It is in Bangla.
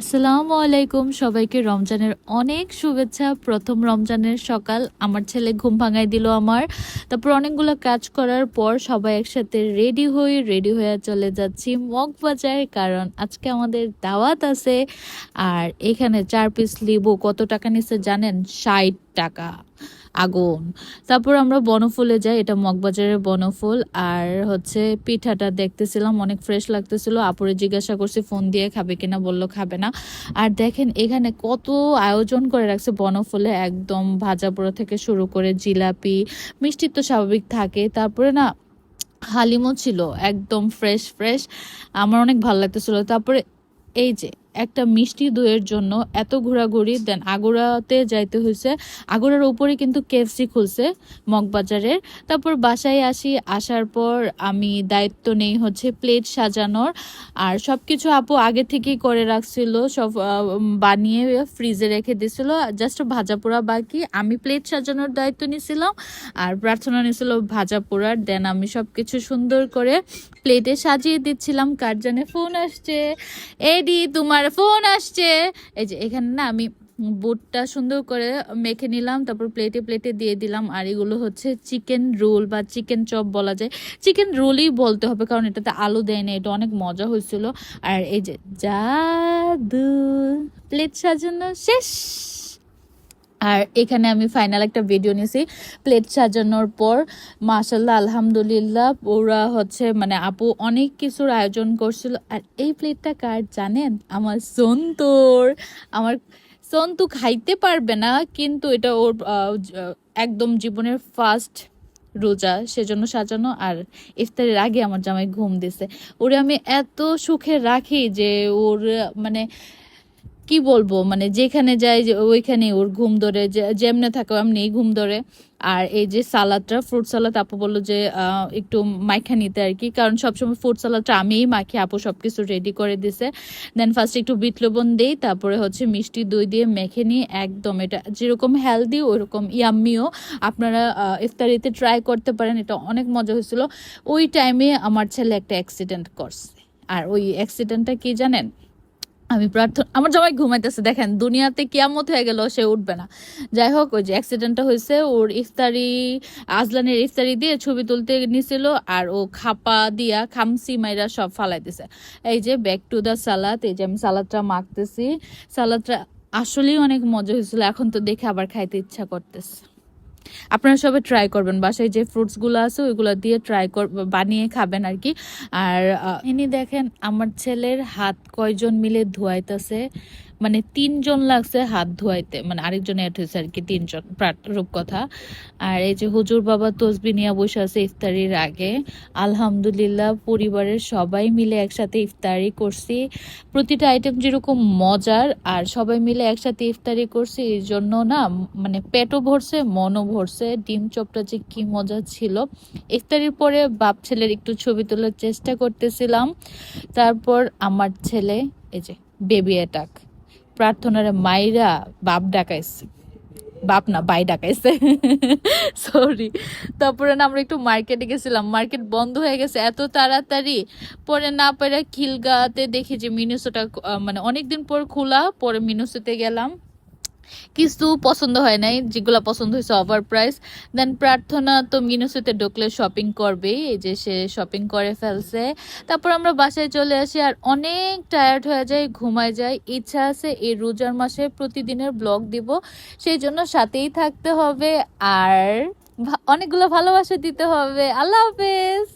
আসসালামু আলাইকুম, সবাইকে রমজানের অনেক শুভেচ্ছা। প্রথম রমজানের সকাল আমার ছেলে ঘুম ভাঙায় দিল আমার। তারপর অনেকগুলো কাজ করার পর সবাই একসাথে রেডি হয়ে চলে যাচ্ছি মগবাজার, কারণ আজকে আমাদের দাওয়াত আছে। আর এখানে 4 পিস লেবু কত টাকা নিচ্ছে জানেন? 60 টাকা। আগুন। তারপর আমরা বনফুলে যাই, এটা মগবাজারের বনফুল। আর হচ্ছে পিঠাটা দেখতেছিলাম, অনেক ফ্রেশ লাগতেছিল। আপুরে জিজ্ঞাসা করছি ফোন দিয়ে খাবে কিনা, বললো খাবে না। আর দেখেন এখানে কত আয়োজন করে রাখছে বনফুলে, একদম ভাজা পোড়া থেকে শুরু করে জিলাপি, মিষ্টি তো স্বাভাবিক থাকে। তারপরে না হালিমও ছিল, একদম ফ্রেশ ফ্রেশ। আমার অনেক ভালো লাগতেছিল। তারপরে এই যে একটা মিষ্টি দইয়ের জন্য এত ঘোরাঘুরি, দেন আগুরাতে যাইতে হয়েছে। আগুরার উপরে কিন্তু কেএফসি খুলছে মগবাজারের। তারপর বাসায় আসি, আসার পর আমি দায়িত্ব নেই হচ্ছে প্লেট সাজানোর। আর সব কিছু আপু আগে থেকেই করে রাখছিল, সব বানিয়ে ফ্রিজে রেখে দিছিল, জাস্ট ভাজা পোড়া বাকি। আমি প্লেট সাজানোর দায়িত্ব নিয়েছিলাম আর প্রার্থনা নিয়েছিল ভাজা পোড়ার। দেন আমি সব কিছু সুন্দর করে প্লেটে সাজিয়ে দিচ্ছিলাম। কার জানে ফোন আসছে, এডি তোমার ফোন আসছে। এই যে এখানে না আমি বুটটা সুন্দর করে মেখে নিলাম, তারপর প্লেটে প্লেটে দিয়ে দিলাম। আর এগুলো হচ্ছে চিকেন রোল বা চিকেন চপ বলা যায়, চিকেন রোলই বলতে হবে কারণ এটাতে আলু দেয় না। এটা অনেক মজা হয়েছিল। আর এই যে জাদু, প্লেট সাজানো শেষ। আর এখানে আমি ফাইনাল একটা ভিডিও নিয়েছি প্লেট সাজানোর পর। মাশাল্লাহ আলহামদুলিল্লাহ, ওরা হচ্ছে মানে আপু অনেক কিছুর আয়োজন করছিল। আর এই প্লেটটা কার জানেন? আমার সন্তুর। আমার সন্তু খাইতে পারবে না, কিন্তু এটা ওর একদম জীবনের ফার্স্ট রোজা, সেজন্য সাজানো। আর ইফতারের আগে আমার জামাই ঘুম দিছে। ওরে আমি এত সুখে রাখি যে ওর মানে কি বলবো, মানে যেখানে যাই যে ওইখানে ওর ঘুম ধরে, যেমনে থাকে এমনি ঘুম ধরে। আর এই যে সালাদটা, ফ্রুট সালাদ, আপু বললো যে একটু মাখা নিতে আর কি, কারণ সবসময় ফ্রুট সালাদটা আমিই মাখি, আপু সবকিছু রেডি করে দিছে। দেন ফার্স্ট একটু বিট লবণ দিই, তারপরে হচ্ছে মিষ্টি দই দিয়ে মেখে নিই। একদম এটা যেরকম হেলদি ওইরকম ইয়াম্মিও। আপনারা ইফতারিতে ট্রাই করতে পারেন, এটা অনেক মজা হয়েছিল। ওই টাইমে আমার ছেলে একটা অ্যাক্সিডেন্ট করছে। আর ওই অ্যাক্সিডেন্টটা কি জানেন? আমি প্রার্থনা, আমার জামাই ঘুমাইতেছে, দেখেন দুনিয়াতে কিয়ামত হয়ে গেল, সে উঠবে না। যাই হোক, ওই যে অ্যাক্সিডেন্টটা হয়েছে, ওর ইফতারি, আজলানের ইফতারি দিয়ে ছবি তুলতে নিছিল, আর ও খাপা দিয়া খামসি মাইরা সব ফালাই দিছে। এই যে ব্যাক টু দ্য সালাদ, এই যে আমি সালাদটা মাখতেছি। সালাদটা আসলেই অনেক মজা হয়েছিল, এখন তো দেখে আবার খাইতে ইচ্ছা করতেছে। আপনারা সবাই ট্রাই করবেন, বাসায় যে ফ্রুটসগুলো আছে ওইগুলো দিয়ে ট্রাই বানিয়ে খাবেন আর কি। আর ইনি দেখেন আমার ছেলের হাত কয়জন মিলে ধোয়াইতেছে, মানে 3জন লাগছে হাত ধোয়াইতে, মানে আরেকজন অ্যাড হয়েছে আর কি, 3জন রূপকথা। আর এই যে হুজুর বাবা তসবি নিয়ে বসে আছে ইফতারির আগে। আলহামদুলিল্লাহ পরিবারের সবাই মিলে একসাথে ইফতারি করছি। প্রতিটা আইটেম যেরকম মজার, আর সবাই মিলে একসাথে ইফতারি করছি, এই জন্য না মানে পেটও ভরছে মনও ভরছে। ডিম চপটা যে কি মজা ছিল। ইফতারির পরে বাপ ছেলের একটু ছবি তোলার চেষ্টা করতেছিলাম। তারপর আমার ছেলে এই যে বেবি অ্যাটাক, প্রার্থনার মাইরা বাপ ডাকাইছে, বাপ না বাই ডাকাইছে, সরি। তারপরে না আমরা একটু মার্কেটে গেছিলাম, মার্কেট বন্ধ হয়ে গেছে এত তাড়াতাড়ি। পরে না পারে খিলগাতে দেখি যে মিনিসোটা মানে অনেকদিন পর খোলা, পরে মিনিসোতে গেলাম। কিছু পছন্দ হয় নাই, যেগুলো পছন্দ হয়েছে ওভার প্রাইস। দেন প্রার্থনা তো মিনুসিতে ঢুকলে শপিং করবে, এই যে সে শপিং করে ফেলছে। তারপর আমরা বাসায় চলে আসি আর অনেক টায়ার্ড হয়ে যায়, ঘুমায় যায়। ইচ্ছা আছে এই রোজার মাসে প্রতিদিনের ব্লগ দিব, সেই জন্য সাথেই থাকতে হবে আর অনেকগুলো ভালোবাসা দিতে হবে। আল্লাহ হাফেজ।